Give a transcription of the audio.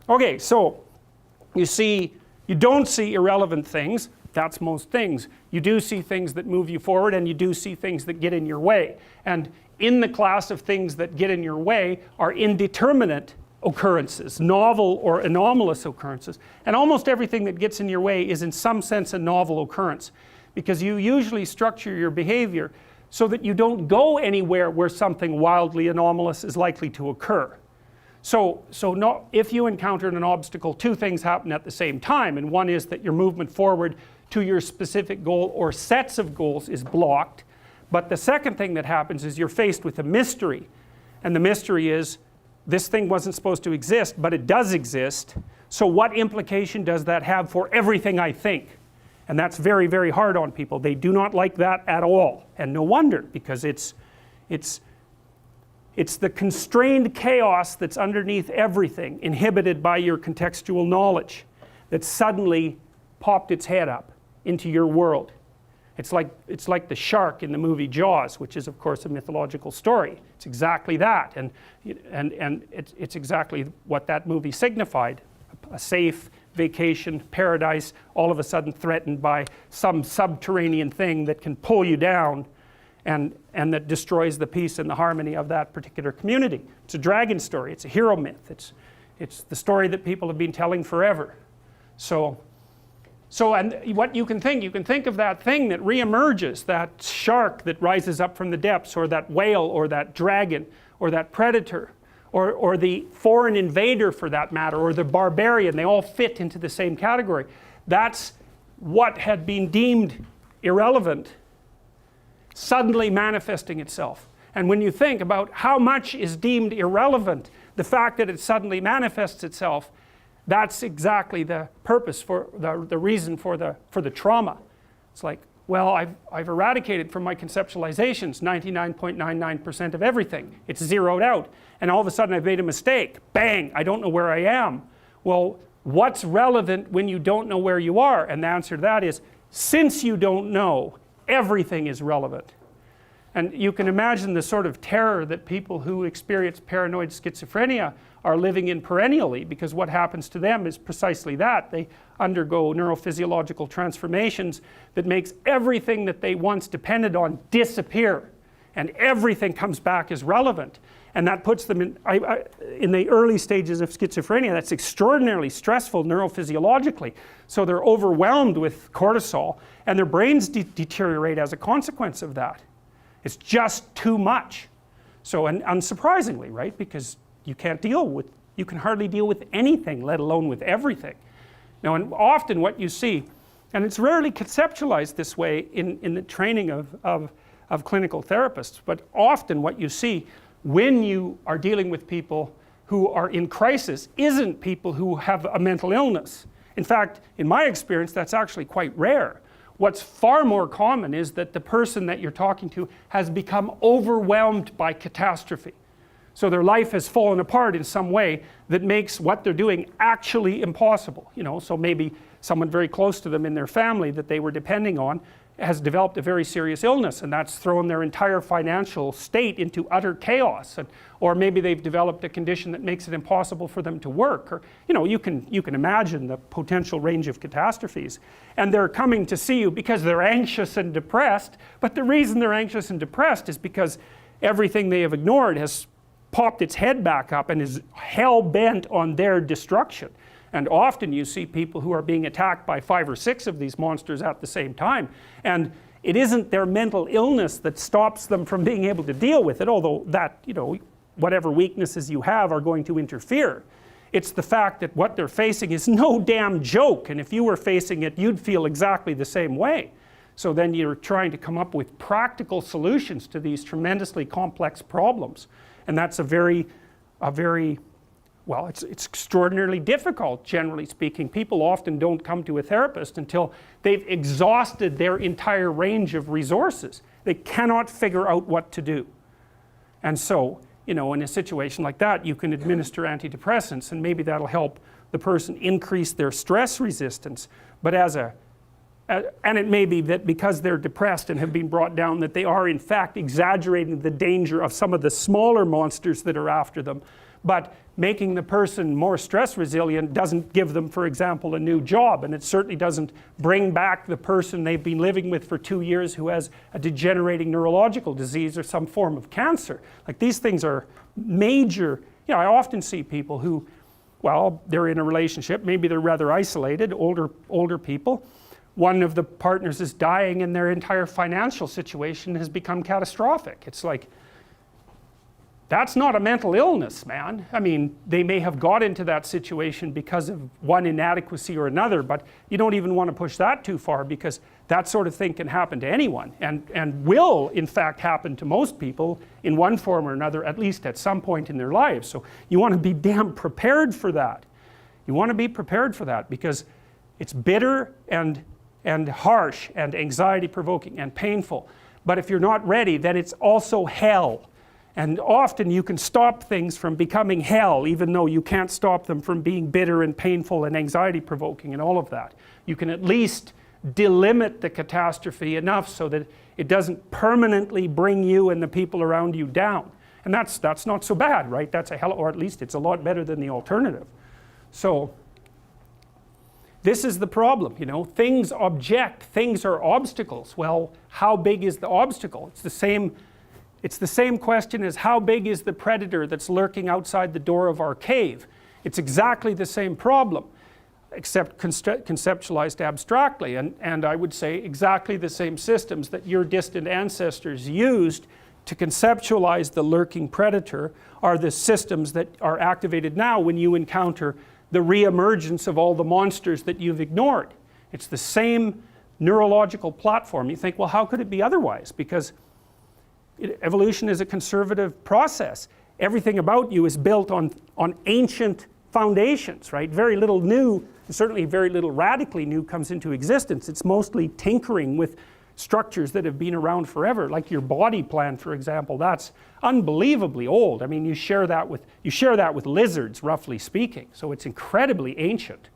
Okay, so you don't see irrelevant things. That's most things. You do see things that move you forward, and you do see things that get in your way. And in the class of things that get in your way are indeterminate occurrences, novel or anomalous occurrences. And almost everything that gets in your way is in some sense a novel occurrence, because you usually structure your behavior so that you don't go anywhere where something wildly anomalous is likely to occur. So if you encounter an obstacle, two things happen at the same time, and one is that your movement forward to your specific goal or sets of goals is blocked. But the second thing that happens is you're faced with a mystery, and the mystery is this thing wasn't supposed to exist, but it does exist. So what implication does that have for everything I think? And that's very, very hard on people. They do not like that at all, and no wonder, because it's the constrained chaos that's underneath everything, inhibited by your contextual knowledge, that suddenly popped its head up into your world. It's like the shark in the movie Jaws, which is of course a mythological story. It's exactly that, and it's exactly what that movie signified. A safe vacation paradise, all of a sudden threatened by some subterranean thing that can pull you down, and that destroys the peace and the harmony of that particular community. It's a dragon story. It's a hero myth. It's the story that people have been telling forever. And what you can think of that thing that reemerges, that shark that rises up from the depths, or that whale, or that dragon, or that predator, or the foreign invader for that matter, or the barbarian. They all fit into the same category. That's what had been deemed irrelevant suddenly manifesting itself. And when you think about how much is deemed irrelevant, the fact that it suddenly manifests itself, that's exactly the purpose, for the reason for the trauma. It's like, well, I've eradicated from my conceptualizations 99.99% of everything. It's zeroed out. And all of a sudden I've made a mistake. Bang, I don't know where I am. Well, what's relevant when you don't know where you are? And the answer to that is, since you don't know, everything is relevant. And you can imagine the sort of terror that people who experience paranoid schizophrenia are living in perennially, because what happens to them is precisely that. They undergo neurophysiological transformations that makes everything that they once depended on disappear, and everything comes back as relevant. And that puts them in the early stages of schizophrenia. That's extraordinarily stressful neurophysiologically. So they're overwhelmed with cortisol, and their brains deteriorate as a consequence of that. It's just too much. So, and unsurprisingly, right, because you can hardly deal with anything, let alone with everything. Now, and often what you see, and it's rarely conceptualized this way in the training of clinical therapists, but often what you see when you are dealing with people who are in crisis isn't people who have a mental illness. In fact, in my experience, that's actually quite rare. What's far more common is that the person that you're talking to has become overwhelmed by catastrophe. So their life has fallen apart in some way that makes what they're doing actually impossible. So maybe someone very close to them in their family that they were depending on has developed a very serious illness, and that's thrown their entire financial state into utter chaos. Or maybe they've developed a condition that makes it impossible for them to work. Or you can imagine the potential range of catastrophes. And they're coming to see you because they're anxious and depressed, but the reason they're anxious and depressed is because everything they have ignored has popped its head back up and is hell-bent on their destruction. And often you see people who are being attacked by 5 or 6 of these monsters at the same time. And it isn't their mental illness that stops them from being able to deal with it, although that, whatever weaknesses you have are going to interfere. It's the fact that what they're facing is no damn joke, and if you were facing it, you'd feel exactly the same way. So then you're trying to come up with practical solutions to these tremendously complex problems. And that's well, it's extraordinarily difficult, generally speaking. People often don't come to a therapist until they've exhausted their entire range of resources. They cannot figure out what to do. And so, in a situation like that, you can administer antidepressants, and maybe that'll help the person increase their stress resistance. But and it may be that because they're depressed and have been brought down, that they are in fact exaggerating the danger of some of the smaller monsters that are after them. but making the person more stress resilient doesn't give them, for example, a new job, and it certainly doesn't bring back the person they've been living with for 2 years who has a degenerating neurological disease or some form of cancer. Like, these things are major. You know, I often see people who, well, they're in a relationship, maybe they're rather isolated, older people. One of the partners is dying and their entire financial situation has become catastrophic. It's like, that's not a mental illness, man. I mean, they may have got into that situation because of one inadequacy or another, but you don't even want to push that too far, because that sort of thing can happen to anyone, and will in fact happen to most people in one form or another, at least at some point in their lives. So you want to be damn prepared for that. You want to be prepared for that, because it's bitter and harsh and anxiety provoking and painful. But if you're not ready, then it's also hell. And often you can stop things from becoming hell, even though you can't stop them from being bitter and painful and anxiety provoking and all of that. You can at least delimit the catastrophe enough so that it doesn't permanently bring you and the people around you down. And that's not so bad, right? That's a hell, or at least it's a lot better than the alternative. So this is the problem, you know. Things object, things are obstacles. Well, how big is the obstacle? It's the same question as how big is the predator that's lurking outside the door of our cave. It's exactly the same problem, except conceptualized abstractly, and I would say exactly the same systems that your distant ancestors used to conceptualize the lurking predator are the systems that are activated now when you encounter the re-emergence of all the monsters that you've ignored. It's the same neurological platform. You think, well, how could it be otherwise? Because evolution is a conservative process. Everything about you is built on ancient foundations, right? Very little new, certainly very little radically new comes into existence. It's mostly tinkering with structures that have been around forever, like your body plan, for example. That's unbelievably old. I mean, you share that with lizards, roughly speaking. So it's incredibly ancient.